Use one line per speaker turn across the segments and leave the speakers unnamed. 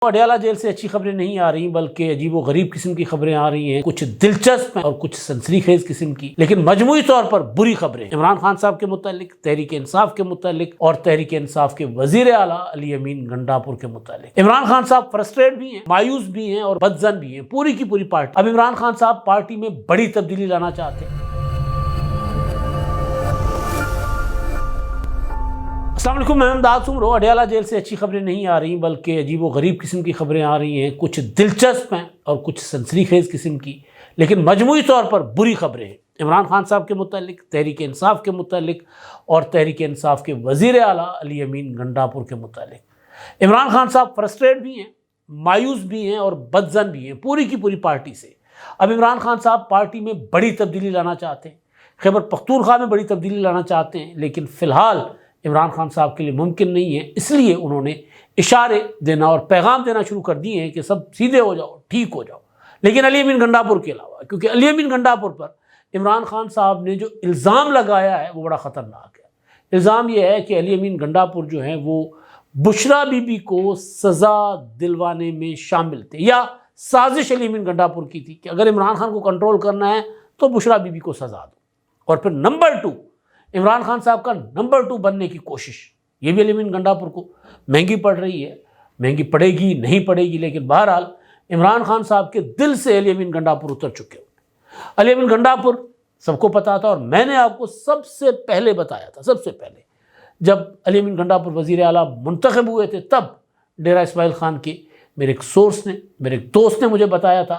Adiala jail سے اچھی خبریں نہیں آ رہی بلکہ عجیب و غریب قسم کی خبریں آ رہی ہیں، کچھ دلچسپ ہیں اور کچھ سنسنی خیز قسم کی، لیکن مجموعی طور پر بری خبریں عمران خان صاحب کے متعلق، تحریک انصاف کے متعلق اور تحریک انصاف کے وزیر اعلیٰ علی امین گنڈاپور کے متعلق۔ عمران خان صاحب فرسٹریٹ بھی ہیں، مایوس بھی ہیں اور بدظن بھی ہیں، پوری کی پوری پارٹی۔ اب عمران خان صاحب پارٹی میں بڑی تبدیلی لانا چاہتے ہیں۔ السلام علیکم، میں امداد سمرو۔ اڈیالہ جیل سے اچھی خبریں نہیں آ رہی بلکہ عجیب و غریب قسم کی خبریں آ رہی ہیں، کچھ دلچسپ ہیں اور کچھ سنسنی خیز قسم کی، لیکن مجموعی طور پر بری خبریں ہیں عمران خان صاحب کے متعلق، تحریک انصاف کے متعلق اور تحریک انصاف کے وزیر اعلیٰ علی امین گنڈاپور کے متعلق۔ عمران خان صاحب فرسٹریٹ بھی ہیں، مایوس بھی ہیں اور بدظن بھی ہیں، پوری کی پوری پارٹی سے۔ اب عمران خان صاحب پارٹی میں بڑی تبدیلی لانا چاہتے ہیں، خیبر پختونخوا میں بڑی تبدیلی لانا چاہتے ہیں، لیکن فی الحال عمران خان صاحب کے لیے ممکن نہیں ہے، اس لیے انہوں نے اشارے دینا اور پیغام دینا شروع کر دیے ہیں کہ سب سیدھے ہو جاؤ، ٹھیک ہو جاؤ، لیکن علی امین گنڈاپور کے علاوہ، کیونکہ علی امین گنڈاپور پر عمران خان صاحب نے جو الزام لگایا ہے وہ بڑا خطرناک ہے۔ الزام یہ ہے کہ علی امین گنڈاپور جو ہیں وہ بشرا بی بی کو سزا دلوانے میں شامل تھے، یا سازش علی امین گنڈاپور کی تھی کہ اگر عمران خان کو کنٹرول کرنا ہے تو بشرا بی بی کو سزا دو، اور پھر نمبر 2 عمران خان صاحب کا نمبر 2 بننے کی کوشش، یہ بھی علی امین گنڈاپور کو مہنگی پڑ رہی ہے، مہنگی پڑے گی نہیں پڑے گی، لیکن بہرحال عمران خان صاحب کے دل سے علی امین گنڈاپور اتر چکے ہوئے۔ علی امین گنڈاپور سب کو پتا تھا، اور میں نے آپ کو سب سے پہلے بتایا تھا، سب سے پہلے جب علی امین گنڈاپور وزیر اعلیٰ منتخب ہوئے تھے، تب ڈیرہ اسماعیل خان کے میرے ایک سورس نے، میرے ایک دوست نے مجھے بتایا تھا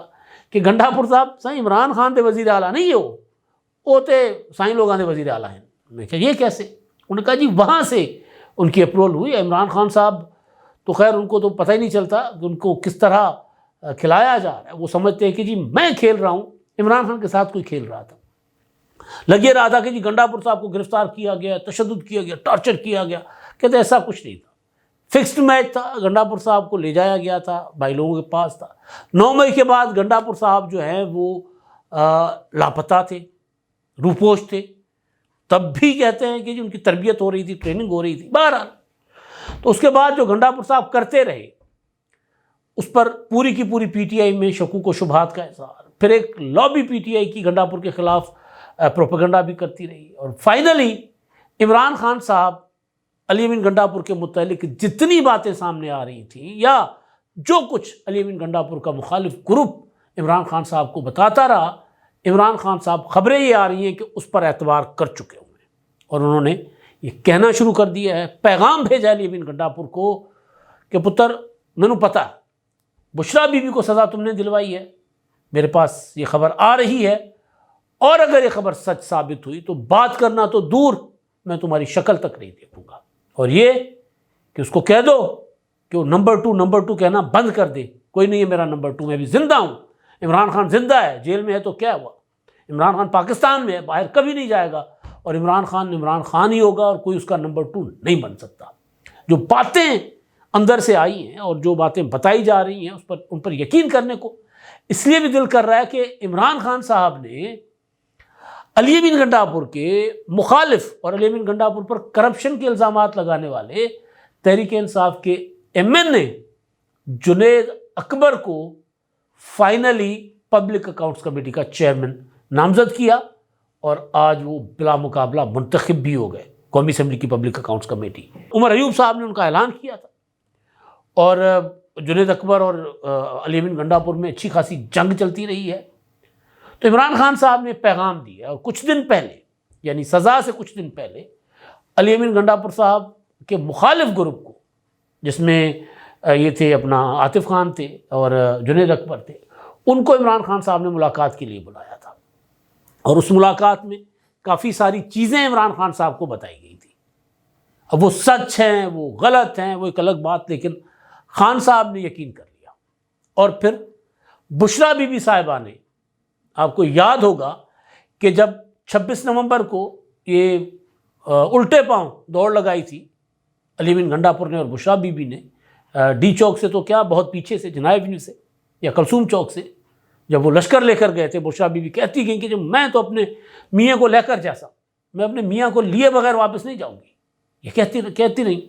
کہ گنڈاپور صاحب سائیں عمران خان دے وزیر اعلیٰ نہیں ہے، وہ تے سائیں لوگاں دے وزیر اعلیٰ ہیں۔ میں کہا یہ کیسے؟ انہوں نے کہا جی وہاں سے ان کی اپروول ہوئی۔ عمران خان صاحب تو خیر ان کو تو پتہ ہی نہیں چلتا کہ ان کو کس طرح کھلایا جا رہا ہے، وہ سمجھتے ہیں کہ جی میں کھیل رہا ہوں، عمران خان کے ساتھ کوئی کھیل رہا تھا۔ لگ یہ رہا تھا کہ جی گنڈاپور صاحب کو گرفتار کیا گیا، تشدد کیا گیا، ٹارچر کیا گیا، کہتے ایسا کچھ نہیں تھا، فکسڈ میچ تھا، گنڈاپور صاحب کو لے جایا گیا تھا، بھائی لوگوں کے پاس تھا۔ 9 مئی کے بعد گنڈاپور صاحب جو ہیں وہ لاپتہ تھے، روپوش تھے، تب بھی کہتے ہیں کہ جی ان کی تربیت ہو رہی تھی، ٹریننگ ہو رہی تھی۔ بہرحال تو اس کے بعد جو گنڈاپور صاحب کرتے رہے، اس پر پوری کی پوری پی ٹی آئی میں شکوک و شبہات کا اظہار، پھر ایک لابی پی ٹی آئی کی گنڈاپور کے خلاف پروپیگنڈا بھی کرتی رہی، اور فائنلی عمران خان صاحب علی امین گنڈاپور کے متعلق جتنی باتیں سامنے آ رہی تھیں، یا جو کچھ علی امین گنڈاپور کا مخالف گروپ عمران خان صاحب کو بتاتا رہا، عمران خان صاحب خبریں یہ آ رہی ہیں کہ اس پر اعتبار کر چکے ہوئے ہیں، اور انہوں نے یہ کہنا شروع کر دیا ہے، پیغام بھیجا علی امین گنڈاپور کو کہ پتر مینوں پتا بشرا بی بی کو سزا تم نے دلوائی ہے، میرے پاس یہ خبر آ رہی ہے، اور اگر یہ خبر سچ ثابت ہوئی تو بات کرنا تو دور، میں تمہاری شکل تک نہیں دیکھوں گا، اور یہ کہ اس کو کہہ دو کہ وہ نمبر 2 کہنا بند کر دے، کوئی نہیں ہے میرا نمبر 2، میں بھی زندہ ہوں، عمران خان زندہ ہے، جیل میں ہے تو کیا ہوا، عمران خان پاکستان میں ہے، باہر کبھی نہیں جائے گا، اور عمران خان ہی ہوگا، اور کوئی اس کا نمبر 2 نہیں بن سکتا۔ جو باتیں اندر سے آئی ہیں اور جو باتیں بتائی جا رہی ہیں ان پر یقین کرنے کو اس لیے بھی دل کر رہا ہے کہ عمران خان صاحب نے علی امین گنڈاپور کے مخالف اور علی امین گنڈاپور پر کرپشن کے الزامات لگانے والے تحریک انصاف کے MN جنید اکبر کو فائنلی پبلک اکاؤنٹس کمیٹی کا چیئرمین نامزد کیا، اور آج وہ بلا مقابلہ منتخب بھی ہو گئے قومی اسمبلی کی public accounts committee. Omar Ayub صاحب نے ان کا اعلان کیا تھا، اور جنید اکبر اور علی امین گنڈاپور میں اچھی خاصی جنگ چلتی رہی ہے۔ تو عمران خان صاحب نے پیغام دیا، اور کچھ دن پہلے، یعنی سزا سے کچھ دن پہلے، علی امین گنڈاپور صاحب کے مخالف گروپ کو، جس میں یہ تھے اپنا عاطف خان تھے اور جنید اکبر تھے، ان کو عمران خان صاحب نے ملاقات کے لیے بلایا تھا، اور اس ملاقات میں کافی ساری چیزیں عمران خان صاحب کو بتائی گئی تھی۔ اب وہ سچ ہیں، وہ غلط ہیں، وہ ایک الگ بات، لیکن خان صاحب نے یقین کر لیا۔ اور پھر بشرا بی بی صاحبہ نے، آپ کو یاد ہوگا کہ جب 26 نومبر کو یہ الٹے پاؤں دوڑ لگائی تھی علی امین گنڈاپور نے اور بشرا بی بی نے، ڈی چوک سے تو کیا، بہت پیچھے سے، جناح ایونیو سے یا کلثوم چوک سے، جب وہ لشکر لے کر گئے تھے، بشرا بی بی کہتی گئیں کہ جب میں تو اپنے میاں کو لے کر جیسا، میں اپنے میاں کو لیے بغیر واپس نہیں جاؤں گی، یہ کہتی نہیں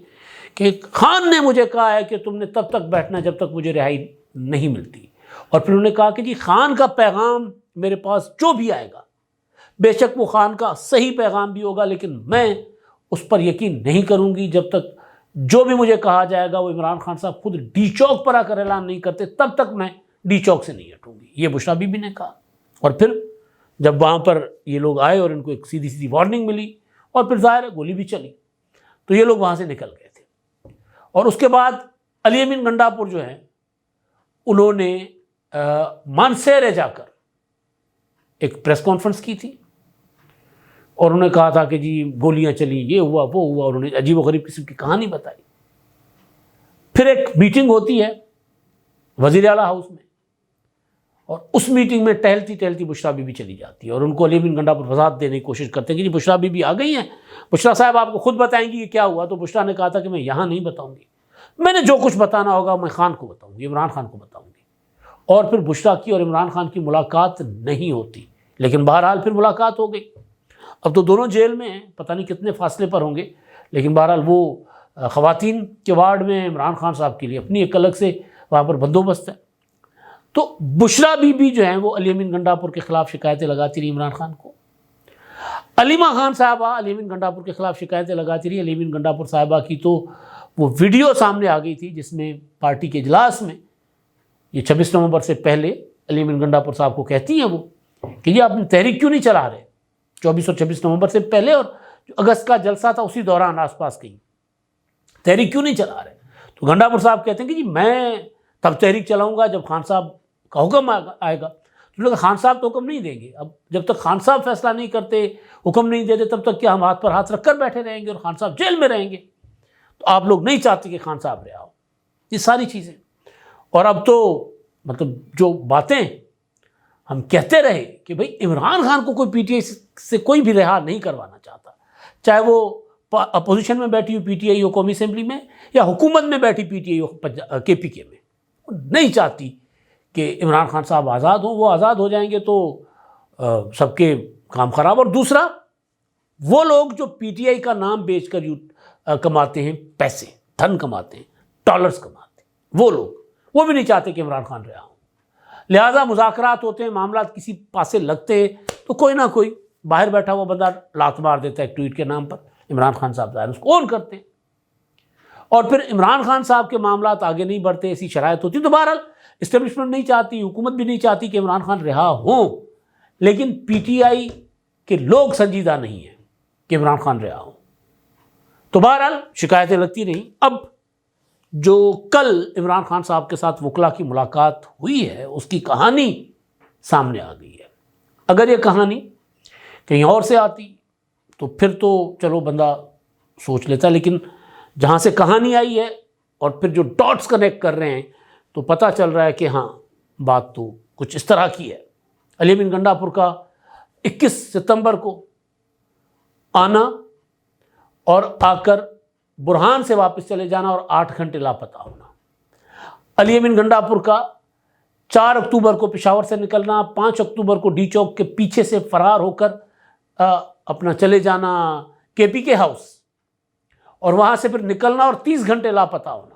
کہ خان نے مجھے کہا ہے کہ تم نے تب تک بیٹھنا جب تک مجھے رہائی نہیں ملتی، اور پھر انہوں نے کہا کہ جی خان کا پیغام میرے پاس جو بھی آئے گا بے شک وہ خان کا صحیح پیغام بھی ہوگا، لیکن میں اس پر یقین نہیں کروں گی جب تک جو بھی مجھے کہا جائے گا وہ عمران خان صاحب خود ڈی چوک پر آ کر اعلان نہیں کرتے، تب تک میں ڈی چوک سے نہیں ہٹوں گی، یہ بشریٰ بی بی نے کہا۔ اور پھر جب وہاں پر یہ لوگ آئے اور ان کو ایک سیدھی سیدھی وارننگ ملی اور پھر ظاہر ہے گولی بھی چلی، تو یہ لوگ وہاں سے نکل گئے تھے۔ اور اس کے بعد علی امین گنڈاپور جو ہیں انہوں نے مانسہرے جا کر ایک پریس کانفرنس کی تھی اور انہوں نے کہا تھا کہ جی گولیاں چلیں، یہ ہوا وہ ہوا، اور انہوں نے عجیب و غریب قسم کی کہانی بتائی۔ پھر ایک میٹنگ ہوتی ہے وزیر اعلیٰ ہاؤس میں، اور اس میٹنگ میں ٹہلتی ٹہلتی بشریٰ بی بی چلی جاتی ہے اور ان کو علی امین گنڈاپور وضاحت دینے کی کوشش کرتے ہیں کہ جی بشریٰ بی بی آ گئی ہیں، بشریٰ صاحب آپ کو خود بتائیں گی کہ کیا ہوا۔ تو بشریٰ نے کہا تھا کہ میں یہاں نہیں بتاؤں گی، میں نے جو کچھ بتانا ہوگا میں خان کو بتاؤں گی، عمران خان کو بتاؤں گی۔ اور پھر بشریٰ کی اور عمران خان کی ملاقات نہیں ہوتی، لیکن بہرحال پھر ملاقات ہو گئی۔ اب تو دونوں جیل میں ہیں، پتہ نہیں کتنے فاصلے پر ہوں گے، لیکن بہرحال وہ خواتین کے وارڈ میں عمران خان صاحب کے لیے اپنی ایک الگ سے وہاں پر بندوبست ہے۔ تو بشریٰ بی بی جو ہیں وہ علی امین گنڈاپور کے خلاف شکایتیں لگاتی رہی عمران خان کو۔ علیمہ خان صاحبہ علی امین گنڈاپور کے خلاف شکایتیں لگاتی رہی۔ علی امین گنڈاپور صاحبہ کی تو وہ ویڈیو سامنے آ گئی تھی جس میں پارٹی کے اجلاس میں یہ 26 نومبر سے پہلے علی امین گنڈاپور صاحب کو کہتی ہیں وہ کہ یہ آپ تحریک کیوں نہیں چلا رہے 24 اور 26 نومبر سے پہلے، اور جو اگست کا جلسہ تھا اسی دوران آس پاس کہیں تحریک کیوں نہیں چلا رہے؟ تو گنڈاپور صاحب کہتے ہیں کہ جی میں تب تحریک چلاؤں گا جب خان صاحب کا حکم آئے گا۔ تو لوگ خان صاحب تو حکم نہیں دیں گے، اب جب تک خان صاحب فیصلہ نہیں کرتے، حکم نہیں دیتے، تب تک کیا ہم ہاتھ پر ہاتھ رکھ کر بیٹھے رہیں گے اور خان صاحب جیل میں رہیں گے؟ تو آپ لوگ نہیں چاہتے کہ خان صاحب رہا ہو، یہ ساری چیزیں۔ اور اب تو مطلب جو باتیں ہم کہتے رہے کہ بھئی عمران خان کو کوئی پی ٹی آئی سے کوئی بھی رہا نہیں کروانا چاہتا، چاہے وہ اپوزیشن میں بیٹھی ہو پی ٹی آئی ہو قومی اسمبلی میں، یا حکومت میں بیٹھی پی ٹی آئی ہو کے پی کے میں، وہ نہیں چاہتی کہ عمران خان صاحب آزاد ہوں۔ وہ آزاد ہو جائیں گے تو سب کے کام خراب۔ اور دوسرا، وہ لوگ جو پی ٹی آئی کا نام بیچ کر کماتے ہیں پیسے، دھن کماتے ہیں، ڈالرز کماتے ہیں، وہ لوگ وہ بھی نہیں چاہتے کہ عمران خان رہا ہوں۔ لہٰذا مذاکرات ہوتے ہیں، معاملات کسی پاسے لگتے ہیں تو کوئی نہ کوئی باہر بیٹھا ہوا بندہ لات مار دیتا ہے ایک ٹویٹ کے نام پر، عمران خان صاحب ظاہر اس کو آن کرتے ہیں، اور پھر عمران خان صاحب کے معاملات آگے نہیں بڑھتے، ایسی شرائط ہوتی۔ تو بہرحال اسٹیبلشمنٹ نہیں چاہتی، حکومت بھی نہیں چاہتی کہ عمران خان رہا ہوں، لیکن پی ٹی آئی کے لوگ سنجیدہ نہیں ہیں کہ عمران خان رہا ہوں۔ تو بہرحال شکایتیں لگتی رہیں۔ اب جو کل عمران خان صاحب کے ساتھ وکلا کی ملاقات ہوئی ہے اس کی کہانی سامنے آ گئی ہے۔ اگر یہ کہانی کہیں اور سے آتی تو پھر تو چلو بندہ سوچ لیتا، لیکن جہاں سے کہانی آئی ہے اور پھر جو ڈاٹس کنیکٹ کر رہے ہیں تو پتہ چل رہا ہے کہ ہاں بات تو کچھ اس طرح کی ہے۔ علی امین گنڈاپور کا 21 ستمبر کو آنا اور آ کر برہان سے واپس چلے جانا اور 8 گھنٹے لاپتہ ہونا۔ علی امین گنڈاپور کا 4 اکتوبر کو پشاور سے نکلنا، 5 اکتوبر کو ڈی چوک کے پیچھے سے فرار ہو کر اپنا چلے جانا کے پی کے ہاؤس، اور وہاں سے پھر نکلنا اور 30 گھنٹے لاپتہ ہونا،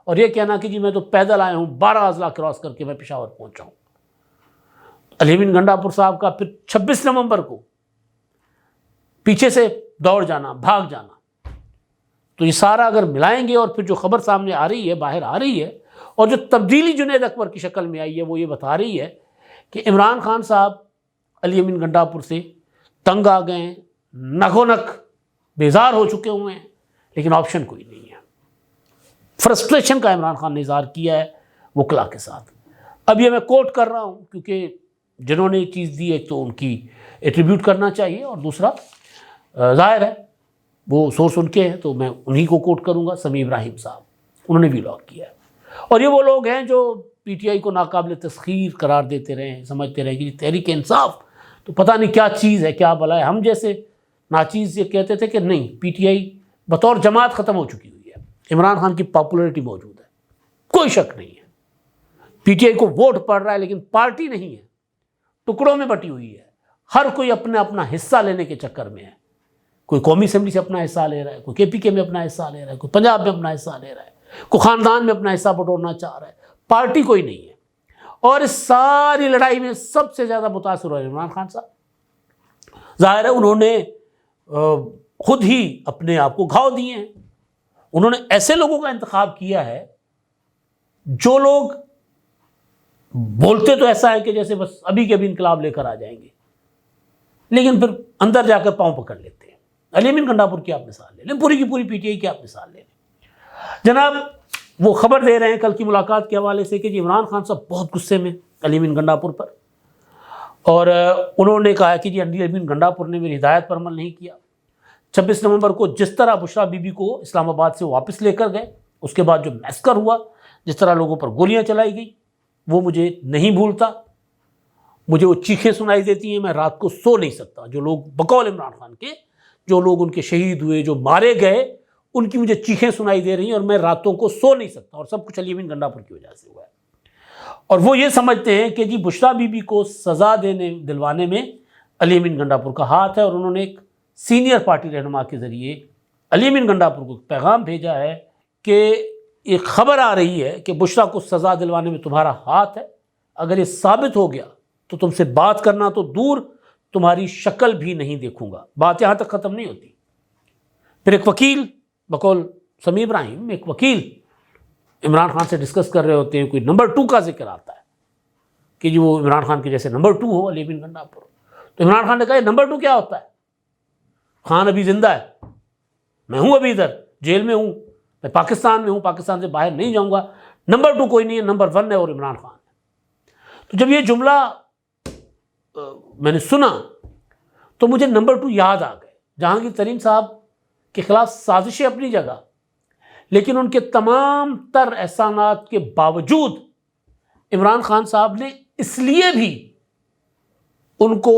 اور یہ کہنا کہ جی میں تو پیدل آیا ہوں، 12 اضلاع کراس کر کے میں پشاور پہنچا ہوں۔ علی امین گنڈاپور صاحب کا پھر 26 نومبر کو پیچھے سے دوڑ جانا، بھاگ جانا۔ تو یہ سارا اگر ملائیں گے اور پھر جو خبر سامنے آ رہی ہے، باہر آ رہی ہے، اور جو تبدیلی جنید اکبر کی شکل میں آئی ہے، وہ یہ بتا رہی ہے کہ عمران خان صاحب علی امین گنڈاپور سے تنگ آ گئے ہیں، نگو نگ بیزار ہو چکے ہوئے ہیں، لیکن آپشن کوئی نہیں ہے۔ فرسٹریشن کا عمران خان نے اظہار کیا ہے وکلا کے ساتھ۔ اب یہ میں کوٹ کر رہا ہوں کیونکہ جنہوں نے یہ چیز دی ایک تو ان کی ایٹریبیوٹ کرنا چاہیے، اور دوسرا ظاہر ہے وہ سورس ان کے ہیں تو میں انہی کو کوٹ کروں گا، سمیع ابراہیم صاحب، انہوں نے بھی لاگ کیا ہے۔ اور یہ وہ لوگ ہیں جو پی ٹی آئی کو ناقابل تسخیر قرار دیتے رہے ہیں، سمجھتے رہے کہ تحریک انصاف تو پتہ نہیں کیا چیز ہے، کیا بلا ہے۔ ہم جیسے ناچیز یہ کہتے تھے کہ نہیں، پی ٹی آئی بطور جماعت ختم ہو چکی ہوئی ہے، عمران خان کی پاپولیرٹی موجود ہے، کوئی شک نہیں ہے۔ پی ٹی آئی کو ووٹ پڑ رہا ہے لیکن پارٹی نہیں ہے، ٹکڑوں میں بٹی ہوئی ہے، ہر کوئی اپنا اپنا حصہ لینے کے چکر میں ہے۔ کوئی قومی اسمبلی سے اپنا حصہ لے رہا ہے، کوئی KPK میں اپنا حصہ لے رہا ہے، کوئی پنجاب میں اپنا حصہ لے رہا ہے، کوئی خاندان میں اپنا حصہ بٹورنا چاہ رہا ہے، پارٹی کوئی نہیں ہے۔ اور اس ساری لڑائی میں سب سے زیادہ متاثر ہوئے عمران خان صاحب۔ ظاہر ہے انہوں نے خود ہی اپنے آپ کو گھاؤ دیے ہیں۔ انہوں نے ایسے لوگوں کا انتخاب کیا ہے جو لوگ بولتے تو ایسا ہے کہ جیسے بس ابھی کے ابھی انقلاب لے کر آ جائیں گے، لیکن پھر اندر جا کر پاؤں پکڑ لیتے ہیں۔ علی امین گنڈا پور کی آپ مثال لے لیں، پوری کی پوری PTI کی آپ مثال لے لیں۔ جناب وہ خبر دے رہے ہیں کل کی ملاقات کے حوالے سے کہ جی عمران خان صاحب بہت غصے میں علی امین گنڈا پور پر، اور انہوں نے کہا کہ جی علی امین گنڈا پور نے میری ہدایت پر عمل نہیں کیا۔ 26 نومبر کو جس طرح بشریٰ بی بی کو اسلام آباد سے واپس لے کر گئے، اس کے بعد جو میسکر ہوا، جس طرح لوگوں پر گولیاں چلائی گئی، وہ مجھے نہیں بھولتا۔ مجھے وہ چیخیں سنائی دیتی ہیں، میں رات کو سو نہیں سکتا۔ جو لوگ بقول عمران خان کے، جو لوگ ان کے شہید ہوئے، جو مارے گئے، ان کی مجھے چیخیں سنائی دے رہی ہیں اور میں راتوں کو سو نہیں سکتا، اور سب کچھ علی امین گنڈا پور کی وجہ سے ہوا ہے۔ اور وہ یہ سمجھتے ہیں کہ جی بشریٰ بی بی کو سزا دلوانے میں علی امین گنڈا پور کا ہاتھ ہے، اور انہوں نے ایک سینئر پارٹی رہنما کے ذریعے علی امین گنڈا پور کو پیغام بھیجا ہے کہ ایک خبر آ رہی ہے کہ بشریٰ کو سزا دلوانے میں تمہارا ہاتھ ہے، اگر یہ ثابت ہو گیا تو تم سے بات کرنا تو دور، تمہاری شکل بھی نہیں دیکھوں گا۔ بات یہاں تک ختم نہیں ہوتی۔ پھر ایک وکیل بقول سمیع ابراہیم، ایک وکیل عمران خان سے ڈسکس کر رہے ہوتے ہیں، کوئی نمبر 2 کا ذکر آتا ہے کہ جی وہ عمران خان کے جیسے نمبر 2 ہو علی امین گنڈا پور۔ تو عمران خان نے کہا یہ نمبر 2 کیا ہوتا ہے؟ خان ابھی زندہ ہے، میں ہوں ابھی ادھر جیل میں ہوں، میں پاکستان میں ہوں، پاکستان سے باہر نہیں جاؤں گا، نمبر 2 کوئی نہیں ہے، نمبر 1 ہے اور عمران خان ہے۔ تو جب یہ جملہ میں نے سنا تو مجھے نمبر 2 یاد آ گئے۔ جہانگیر ترین صاحب کے خلاف سازشیں اپنی جگہ، لیکن ان کے تمام تر احسانات کے باوجود عمران خان صاحب نے اس لیے بھی ان کو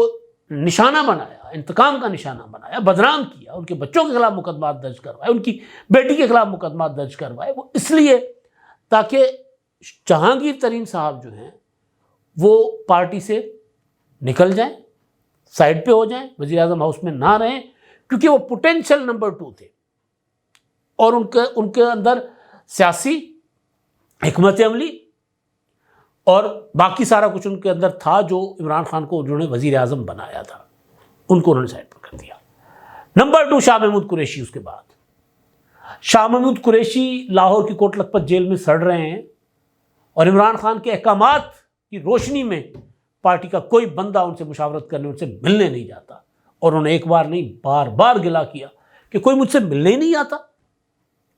نشانہ بنایا، انتقام کا نشانہ بنایا، بدنام کیا، ان کے بچوں کے خلاف مقدمات درج کروائے، ان کی بیٹی کے خلاف مقدمات درج کروائے، وہ اس لیے تاکہ جہانگیر ترین صاحب جو ہیں وہ پارٹی سے نکل جائیں، سائڈ پہ ہو جائیں، وزیر اعظم ہاؤس میں نہ رہیں، کیونکہ وہ پوٹینشل نمبر 2 تھے، اور ان کے اندر سیاسی حکمت عملی اور باقی سارا کچھ ان کے اندر تھا جو عمران خان کو انہوں نے وزیر اعظم بنایا تھا، ان کو انہوں نے سائڈ پر کر دیا۔ نمبر 2 شاہ محمود قریشی۔ اس کے بعد شاہ محمود قریشی لاہور کی کوٹ لکھپت جیل میں سڑ رہے ہیں، اور عمران خان کے احکامات کی روشنی میں پارٹی کا کوئی بندہ ان سے مشاورت کرنے، ان سے ملنے نہیں جاتا، اور انہوں نے ایک بار نہیں بار بار گلا کیا کہ کوئی مجھ سے ملنے ہی نہیں آتا،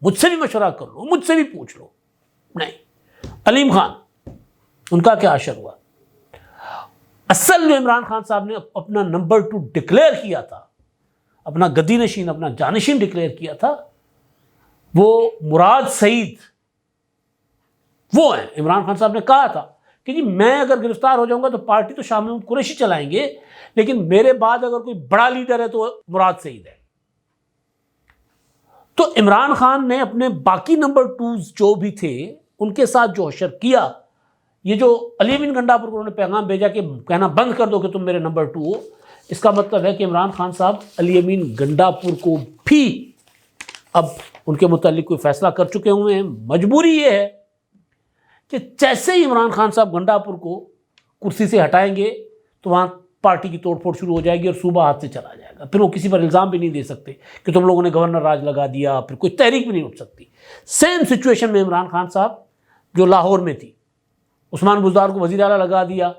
مجھ سے بھی مشورہ کر لو، مجھ سے بھی پوچھ لو۔ نہیں، علیم خان ان کا کیا اشر ہوا؟ اصل جو عمران خان صاحب نے اپنا نمبر 2 ڈکلیئر کیا تھا، اپنا گدی نشین، اپنا جانشین ڈکلیئر کیا تھا، وہ مراد سعید وہ ہیں۔ عمران خان صاحب نے کہا تھا کہ جی میں اگر گرفتار ہو جاؤں گا تو پارٹی تو شاہ محمود قریشی چلائیں گے، لیکن میرے بعد اگر کوئی بڑا لیڈر ہے تو مراد سعید ہے۔ تو عمران خان نے اپنے باقی نمبر 2 جو بھی تھے ان کے ساتھ جو حشر کیا، یہ جو علی امین گنڈا پور کو انہوں نے پیغام بھیجا کہ کہنا بند کر دو کہ تم میرے نمبر 2 ہو، اس کا مطلب ہے کہ عمران خان صاحب علی امین گنڈا پور کو بھی اب ان کے متعلق کوئی فیصلہ کر چکے ہوئے ہیں۔ مجبوری یہ ہے کہ جیسے ہی عمران خان صاحب گنڈا پور کو کرسی سے ہٹائیں گے تو وہاں پارٹی کی توڑ پھوڑ شروع ہو جائے گی اور صوبہ ہاتھ سے چلا جائے گا۔ پھر وہ کسی پر الزام بھی نہیں دے سکتے کہ تم لوگوں نے گورنر راج لگا دیا، پھر کوئی تحریک بھی نہیں اٹھ سکتی۔ سیم سچویشن میں عمران خان صاحب جو لاہور میں تھی، عثمان بزدار کو وزیر اعلیٰ لگا دیا،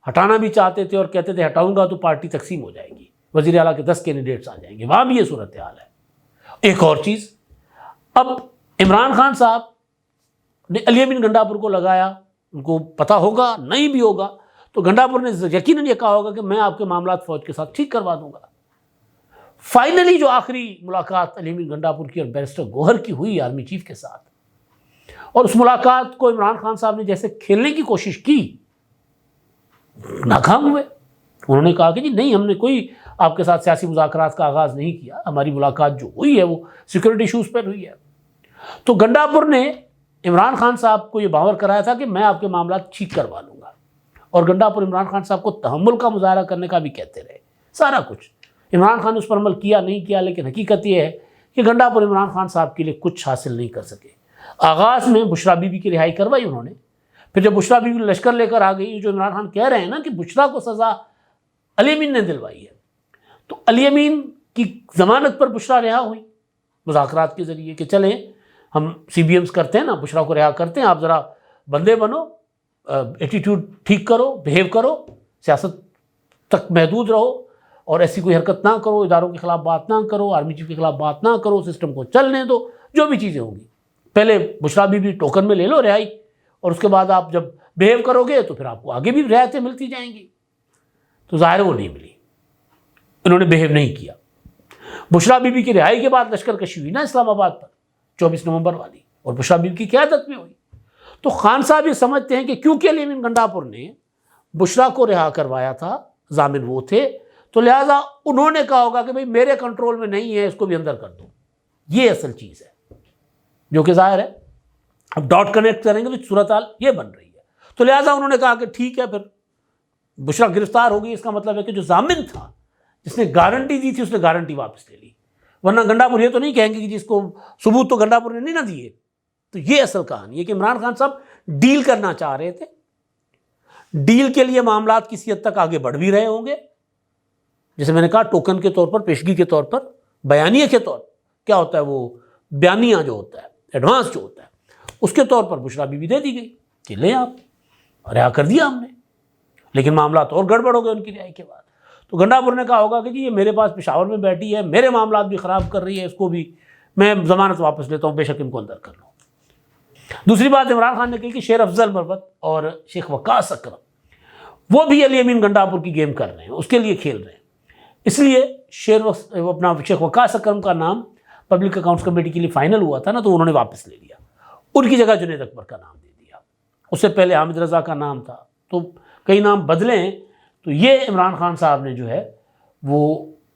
ہٹانا بھی چاہتے تھے اور کہتے تھے ہٹاؤں گا تو پارٹی تقسیم ہو جائے گی، وزیر اعلیٰ کے 10 کینڈیڈیٹس آ جائیں گے، وہاں بھی یہ صورتحال ہے۔ ایک اور چیز، اب عمران خان صاحب نے علی امین گنڈا پور کو لگایا، ان کو پتہ ہوگا نہیں بھی ہوگا تو گنڈا پور نے یقیناً یہ کہا ہوگا کہ میں آپ کے معاملات فوج کے ساتھ ٹھیک کروا دوں گا۔ فائنلی جو آخری ملاقات علی امین گنڈا پور کی اور بیرسٹر گوہر کی ہوئی آرمی چیف کے ساتھ، اور اس ملاقات کو عمران خان صاحب نے جیسے کھیلنے کی کوشش کی، ناکام ہوئے۔ انہوں نے کہا کہ جی نہیں، ہم نے کوئی آپ کے ساتھ سیاسی مذاکرات کا آغاز نہیں کیا، ہماری ملاقات جو ہوئی ہے وہ سیکورٹی ایشوز پر ہوئی ہے۔ تو گنڈا پور نے عمران خان صاحب کو یہ باور کرایا تھا کہ میں آپ کے معاملات ٹھیک کروا لوں گا، اور گنڈا پور عمران خان صاحب کو تحمل کا مظاہرہ کرنے کا بھی کہتے رہے، سارا کچھ۔ عمران خان نے اس پر عمل کیا نہیں کیا، لیکن حقیقت یہ ہے کہ گنڈاپور عمران خان صاحب کے لیے کچھ حاصل نہیں کر سکے۔ آغاز میں بشریٰ بی بی کی رہائی کروائی انہوں نے، پھر جب بشریٰ بی بی لشکر لے کر آ گئی، جو عمران خان کہہ رہے ہیں نا کہ بشریٰ کو سزا علی امین نے دلوائی ہے، تو علی امین کی ضمانت پر بشریٰ رہا ہوئی مذاکرات کے ذریعے کہ چلیں ہم سی بی ایمز کرتے ہیں نا، بشریٰ کو رہا کرتے ہیں، آپ ذرا بندے بنو، ایٹیٹیوڈ ٹھیک کرو، بہیو کرو، سیاست تک محدود رہو اور ایسی کوئی حرکت نہ کرو، اداروں کے خلاف بات نہ کرو، آرمی چیف کے خلاف بات نہ کرو، سسٹم کو چلنے دو، جو بھی چیزیں ہوں گی۔ پہلے بشریٰ بی بی ٹوکن میں لے لو رہائی، اور اس کے بعد آپ جب بہیو کرو گے تو پھر آپ کو آگے بھی رعایتیں ملتی جائیں گی۔ تو ظاہر وہ نہیں ملی، انہوں نے بہیو نہیں کیا۔ بشریٰ بی بی کی رہائی کے بعد لشکر کشی ہوئی نا اسلام آباد پر 24 نومبر والی، اور بشریٰ بی بی کی قیادت میں ہوئی۔ تو خان صاحب یہ سمجھتے ہیں کہ کیونکہ علی امین گنڈاپور نے بشریٰ کو رہا کروایا تھا، ضامن وہ تھے، تو لہٰذا انہوں نے کہا ہوگا کہ بھئی میرے کنٹرول میں نہیں ہے، اس کو بھی اندر کر دو۔ یہ اصل چیز ہے جو کہ ظاہر ہے، اب ڈاٹ کنیکٹ کریں گے تو صورتحال یہ بن رہی ہے۔ تو لہٰذا انہوں نے کہا کہ ٹھیک ہے، پھر بشریٰ گرفتار ہو گئی، اس کا مطلب ہے کہ جو ضامن تھا، جس نے گارنٹی دی تھی، اس نے گارنٹی واپس لے لی، ورنہ گنڈاپور یہ تو نہیں کہیں گے کہ جس کو ثبوت تو گنڈاپور نے نہیں نہ دیے۔ تو یہ اصل کہانی ہے کہ عمران خان صاحب ڈیل کرنا چاہ رہے تھے، ڈیل کے لیے معاملات کسی حد تک آگے بڑھ بھی رہے ہوں گے، جیسے میں نے کہا ٹوکن کے طور پر، پیشگی کے طور پر، بیانیہ کے طور پر، کیا ہوتا ہے وہ بیانیہ جو ہوتا ہے، ایڈوانس جو ہوتا ہے، اس کے طور پر بشریٰ بی بی دے دی گئی کہ لیں آپ، رہا کر دیا ہم نے، لیکن معاملات اور گڑبڑ ہو گئے ان کی رہائی کے بعد۔ تو گنڈاپور نے کہا ہوگا کہ جی یہ میرے پاس پشاور میں بیٹھی ہے، میرے معاملات بھی خراب کر رہی ہے، اس کو بھی میں ضمانت واپس لیتا ہوں، بے شک ان کو اندر کر لو۔ دوسری بات عمران خان نے کہی کہ شیر افضل مروت اور شیخ وقاص اکرم وہ بھی علی امین گنڈاپور کی گیم کر رہے ہیں، اس کے لیے کھیل رہے ہیں، اس لیے اپنا شیخ وقاص اکرم کا نام پبلک اکاؤنٹس کمیٹی کے لیے فائنل ہوا تھا نا، تو انہوں نے واپس لے لیا، ان کی جگہ جنید اکبر کا نام دے دیا۔ اس سے پہلے حامد رضا کا نام تھا، تو کئی نام بدلے ہیں۔ تو یہ عمران خان صاحب نے جو ہے وہ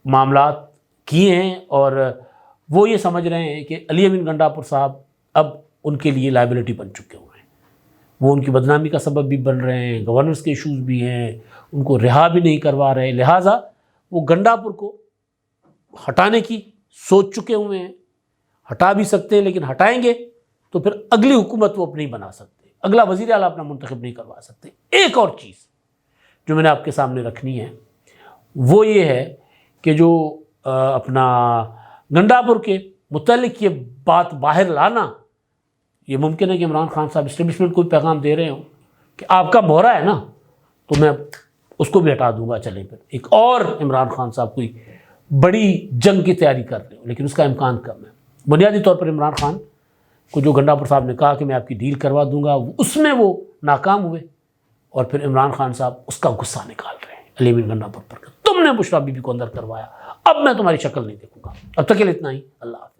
معاملات کیے ہیں، اور وہ یہ سمجھ رہے ہیں کہ علی امین گنڈاپور صاحب اب ان کے لیے لائبلٹی بن چکے ہوئے ہیں، وہ ان کی بدنامی کا سبب بھی بن رہے ہیں، گورننس کے ایشوز بھی ہیں، ان کو رہا بھی نہیں کروا رہے، لہٰذا وہ گنڈاپور کو ہٹانے کی سوچ چکے ہوئے ہیں۔ ہٹا بھی سکتے ہیں، لیکن ہٹائیں گے تو پھر اگلی حکومت وہ اپنی بنا سکتے، اگلا وزیر اعلیٰ اپنا منتخب نہیں کروا سکتے۔ ایک اور چیز جو میں نے آپ کے سامنے رکھنی ہے وہ یہ ہے کہ جو اپنا گنڈاپور کے متعلق یہ بات باہر لانا، یہ ممکن ہے کہ عمران خان صاحب اسٹیبلشمنٹ کو بھی پیغام دے رہے ہوں کہ آپ کا مہرہ ہے نا، تو میں اس کو بھی ہٹا دوں گا، چلیں پھر ایک اور عمران خان صاحب کوئی بڑی جنگ کی تیاری کر رہے ہوں، لیکن اس کا امکان کم ہے۔ بنیادی طور پر عمران خان کو جو گنڈاپور صاحب نے کہا کہ میں آپ کی ڈیل کروا دوں گا، اس میں وہ ناکام ہوئے، اور پھر عمران خان صاحب اس کا غصہ نکال رہے ہیں علی امین گنڈاپور پر، تم نے بشریٰ بی بی کو اندر کروایا، اب میں تمہاری شکل نہیں دیکھوں گا۔ اب تک کے لیے اتنا ہی، اللہ حافظ۔